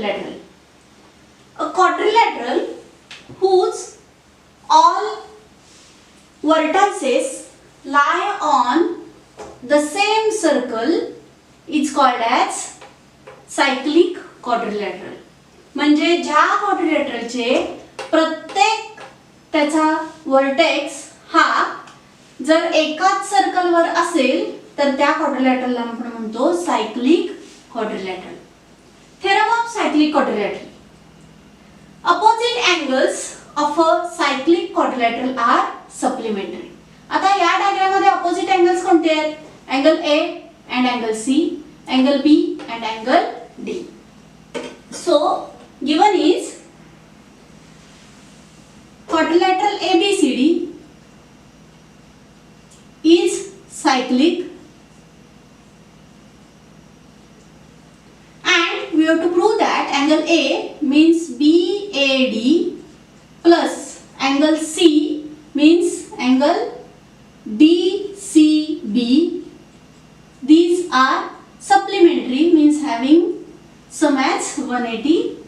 quadrilateral. A quadrilateral whose all vertices lie on the same circle is called as cyclic quadrilateral. म्हणजे ज्या क्वाड्रिलॅटरलचे प्रत्येक त्याचा vertex हा जर एकाच सर्कलवर असेल तर त्या क्वाड्रिलॅटरलला आपण म्हणतो cyclic quadrilateral. Theorem of cyclic quadrilateral. Opposite angles of a cyclic quadrilateral are supplementary. आता या डायग्राम मध्ये ऑपोजिट अँगल्स कोणते आहेत? Angle A and angle C, angle B and angle D. So given is quadrilateral ABCD is cyclic and we have to prove that angle A means BAD plus angle C means angle DCB. These are supplementary, means having sum as 180.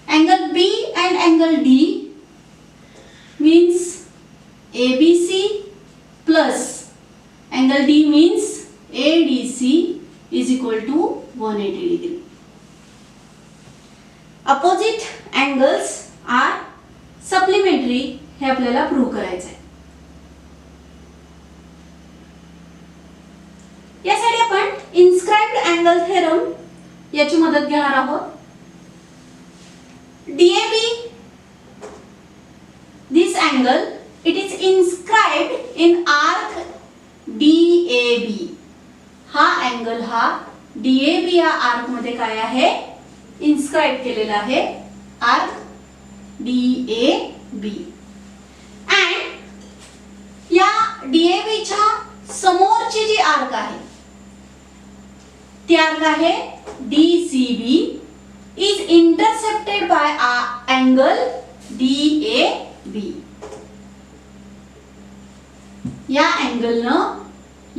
Angle B and angle D means ABC plus angle D means ADC is equal to 180 degree. Opposite angles are supplementary हे आपल्याला prove करायचं आहे. यासाठी आपण inscribed angle theorem याची मदत घेणार आहोत. DAB, this angle, it is inscribed in arc DAB. हा अँगल हा DAB या आर्क मध्ये काय आहे? इन्स्क्राइब केलेला आहे, आर्क DAB. and या DAB च्या समोरची जी आर्क आहे ती आर्क आहे DCB is intercepted by angle DAB. या अँगलनं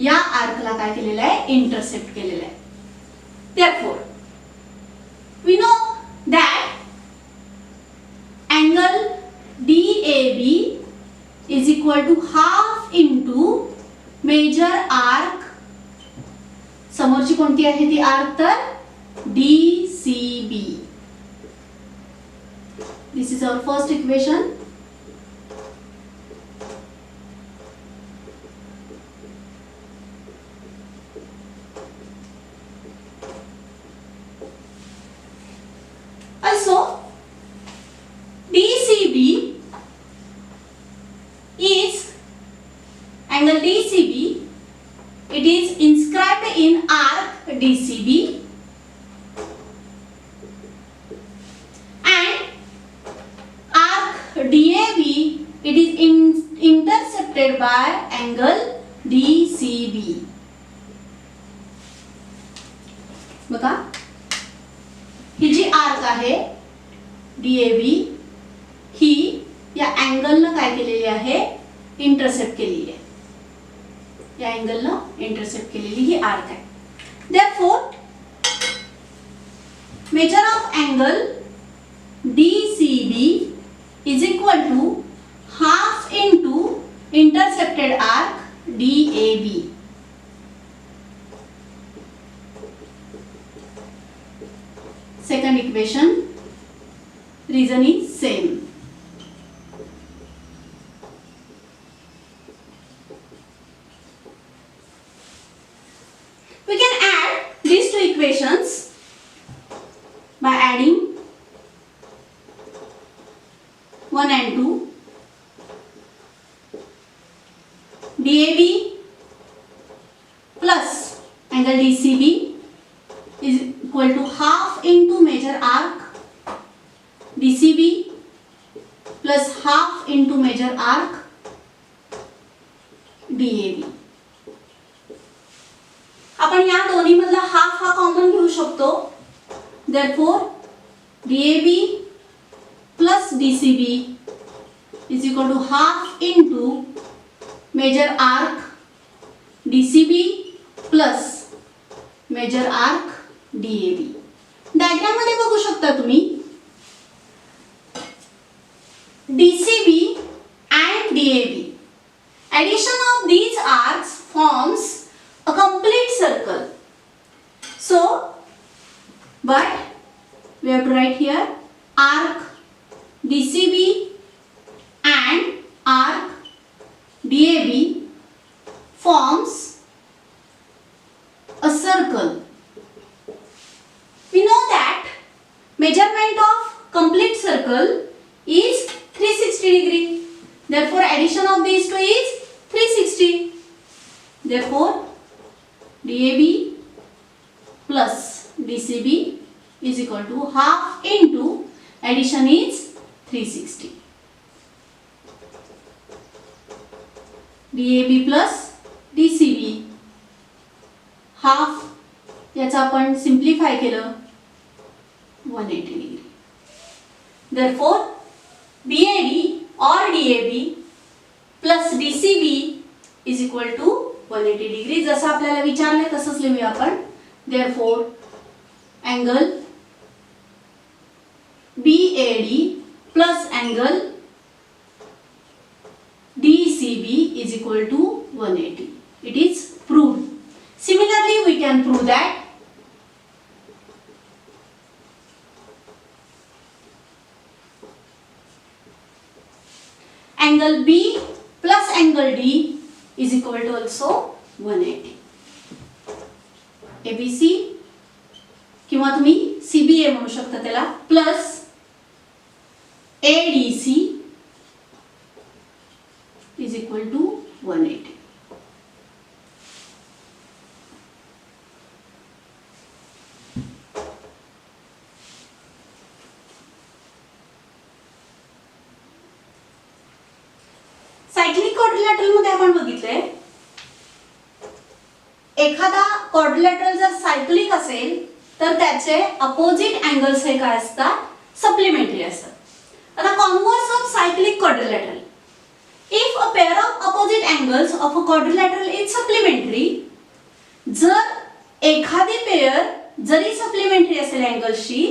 या आर्कला काय केलेलं आहे? इंटरसेप्ट केलेलं आहे. therefore we know that angle DAB is equal to half into major arc. समोरची कोणती आहे ती आर्क? तर DCB. This is our first equation. Also DCB is angle DCB, it is inscribed in arc DCB and arc DAB, it is intercepted by angle DCB. बघा ही जी arc आहे DAB ही या अँगलनं काय केलेली आहे? इंटरसेप्ट केलेली आहे. या अँगलनं इंटरसेप्ट केलेली ही आर्क आहे. therefore measure of angle DCB is equal to half into intercepted arc DAB. Second equation, reason is same. We can add these two equations by adding 1 and 2. DAB plus angle DCB is equal to half into major arc DCB plus half into major arc DAB. आपण या दोन्ही मधला half हा common घेऊ शकतो. therefore DAB plus DCB is equal to half into major arc DCB plus major arc DAB. Diagram मध्ये बघू शकता तुम्ही DCB and DAB. Addition of these arcs forms a complete circle. So, but we have to write here arc DCB and arc DAB forms a circle. We know that measurement of complete circle is 360 degree. Therefore, addition of these two is 360. Therefore, DAB plus DCB is equal to half into addition is 360. DAB plus DCB half याचा आपण simplify केलं 180 degree. Therefore, BAB or DAB plus DCB is equal to 180 degree. जसं आपल्याला विचारले तसंच लिहूया आपण. Therefore, angle BAD plus angle DCB is equal to 180. It is proved. Similarly, we can prove that angle B plus angle D is equal to also 180. ABC किंवा तुम्ही CBA म्हणू शकता त्याला plus ADC is equal to 180. Cyclic quadrilateral मध्ये आपण बघितले एखादा quadrilateral जर सायक्लिक असेल तर त्याचे अपोजिट अँगल्स हे काय असतात सप्लिमेंटरी असतात. आता converse of cyclic quadrilateral if a pair of opposite angles of a quadrilateral is supplementary जर एखादी पेअर जरी सप्लिमेंटरी असेल अँगल्सची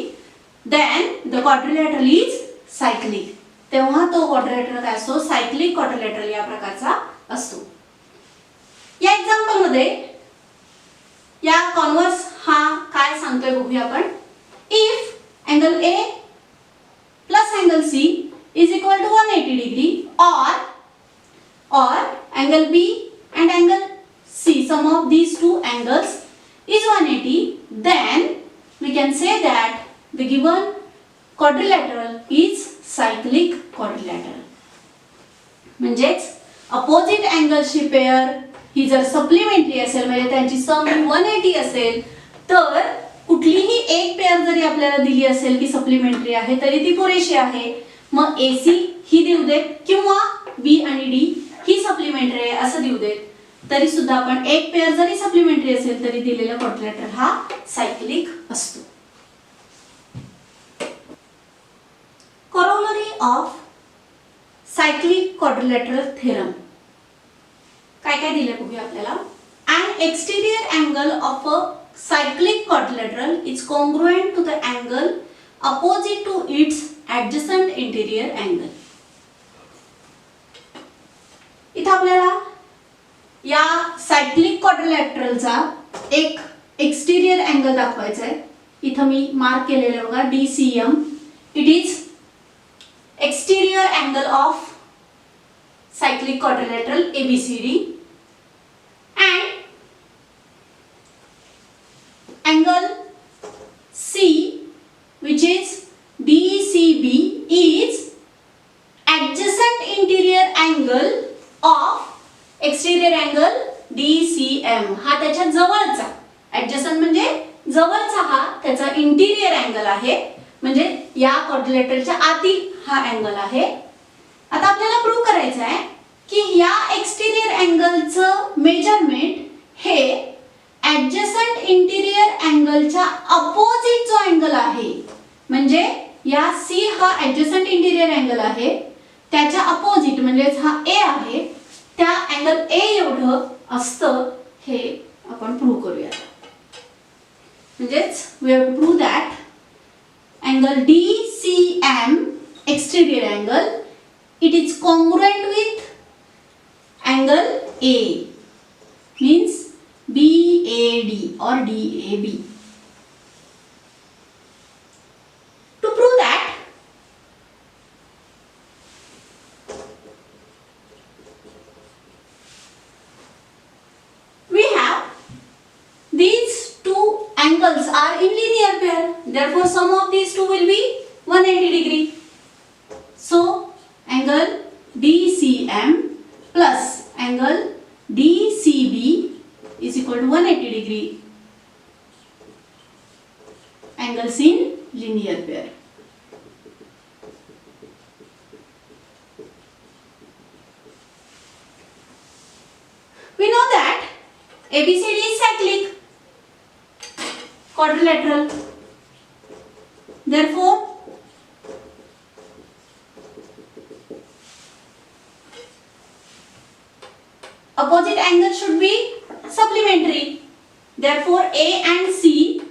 then the quadrilateral is cyclic तेव्हा तो क्वाड्रिलॅटरल काय असतो सायक्लिक क्वाड्रिलॅटरल या प्रकारचा असतो. या एक्झाम्पल मध्ये या कॉन्व्हर्स हा काय सांगतोय बघूया आपण. If angle A plus angle C is equal to 180 degree or angle B and angle C sum of these two angles is 180 then we can say that the given quadrilateral is cyclic quadrilateral. म्हणजेच opposite अँगल्सची pair ही जर supplementary असेल म्हणजे त्यांची सम 180 असेल तर कुठलीही एक pair जरी आपल्याला दिली असेल की सप्लिमेंटरी आहे तरी ती पुरेशी आहे. मग AC ही देऊ देत किंवा B आणि D ही सप्लिमेंटरी आहे असं देऊ देत तरी सुद्धा आपण एक पेअर जरी सप्लिमेंटरी असेल तरी दिलेला क्वाड्रिलॅटरल हा सायक्लिक असतो. Corollary of cyclic quadrilateral theorem काय काय दिले बघूया आपल्याला. An exterior angle of a cyclic quadrilateral is congruent to the angle opposite to its adjacent interior angle. इथं आपल्याला या सायक्लिक क्वाड्रिलॅटरलचा एक एक्सटेरियर अँगल दाखवायचा आहे. इथं मी मार्क केलेलं बघा DCM. It is exterior angle of cyclic quadrilateral ABCD and angle C which is DCB is adjacent interior angle of exterior angle DCM. हा त्याच्या जवळचा adjacent म्हणजे जवळचा हा त्याचा इंटिरियर अँगल आहे म्हणजे या क्वाड्रिलॅटरलच्या आतील हा अँगल आहे. आता आपल्याला प्रूव्ह करायचं आहे की या एक्सटेरियर अँगलचं मेजरमेंट हे ऍडजसंट इंटिरियर अँगलच्या अपोजिट जो अँगल आहे म्हणजे या C हा ऍडजसंट इंटिरियर अँगल आहे त्याच्या अपोजिट म्हणजे हा A आहे त्या अँगल A एवढं असतं हे आपण प्रूव्ह करूया. म्हणजेच we have to prove that angle DCM, exterior angle, it is congruent with angle A, means BAD or DAB. To prove that, we have these two angles are in linear pair. Therefore, sum of these two will be 180 degree. So, angle DCM plus angle DCB is equal to 180 degree. Angles in linear pair. We know that ABCD is cyclic, quadrilateral. Therefore, opposite angle should be supplementary. Therefore, A and C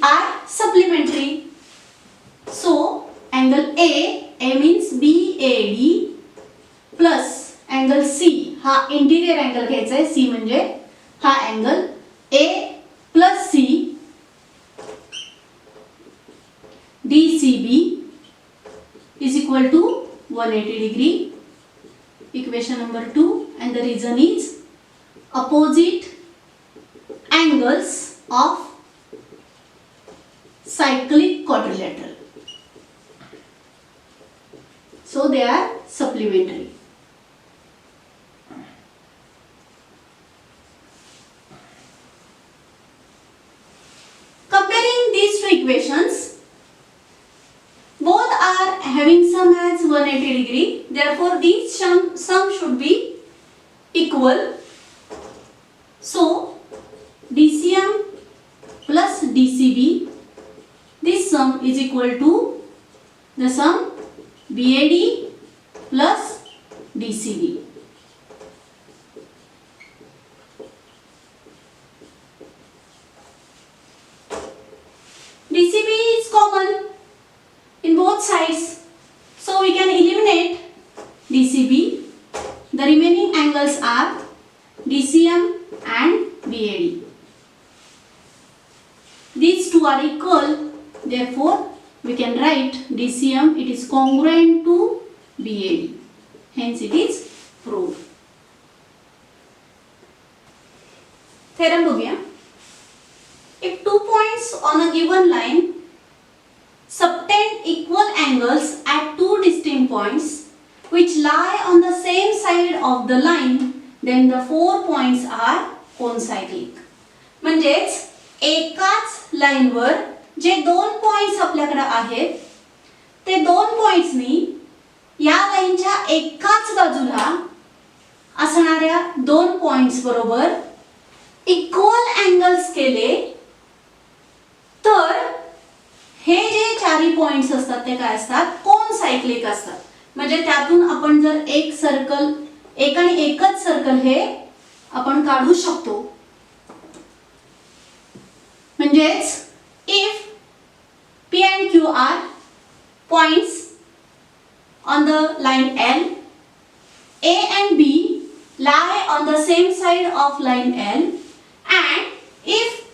are supplementary. So, angle A means BAD plus angle C, हा interior angle घ्यायचा आहे. C म्हणजे हा angle A plus C, DCB is equal to 180 degree. Equation number 2, and the reason is opposite angles of cyclic quadrilateral. So they are supplementary. Comparing these two equations, both are having sum as 180 degree. Therefore, these sum should be equal. So, DCM plus DCB, this sum is equal to the sum BAD plus DCB. DCB is common in both sides, so we can eliminate DCB. The remaining angles are DCM and BAD. These two are equal, therefore we can write DCM, it is congruent to BAD. Hence it is proved. Theorem बघूया. If 2 points on a given line subtend equal angles at two distinct points which lie on the same side of the line, then the 4 points are concyclic. म्हणजेच एकाच लाईनवर जे 2 points आपल्याकडे आहेत, ते 2 पॉइंट्सनी या लाईनच्या एकाच बाजूला असणाऱ्या 2 पॉइंट्स बरोबर इक्वल अँगल्स केले तर हे जे चारही पॉइंट्स असतात ते काय असतात, कोनसायक्लिक असतात. म्हणजे त्यातून आपण जर एक सर्कल, एक आणि एकच सर्कल हे आपण काढू शकतो. म्हणजेच if P and Q are points on the line L, A and B lie on the same side of line L, and if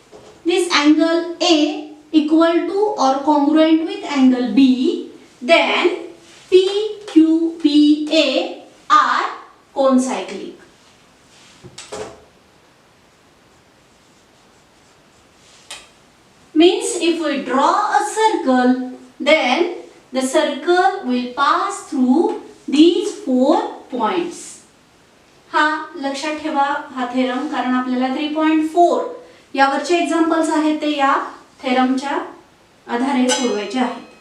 this angle A equal to or congruent with angle B, then P, Q, P, A are concyclic. Means if we draw a circle, then the circle will pass through these 4 points. हा लक्षात ठेवा हा theorem, कारण आपल्याला 3.4 यावरचे examples आहेत ते या थेरमच्या आधारे सोडवायचे आहेत.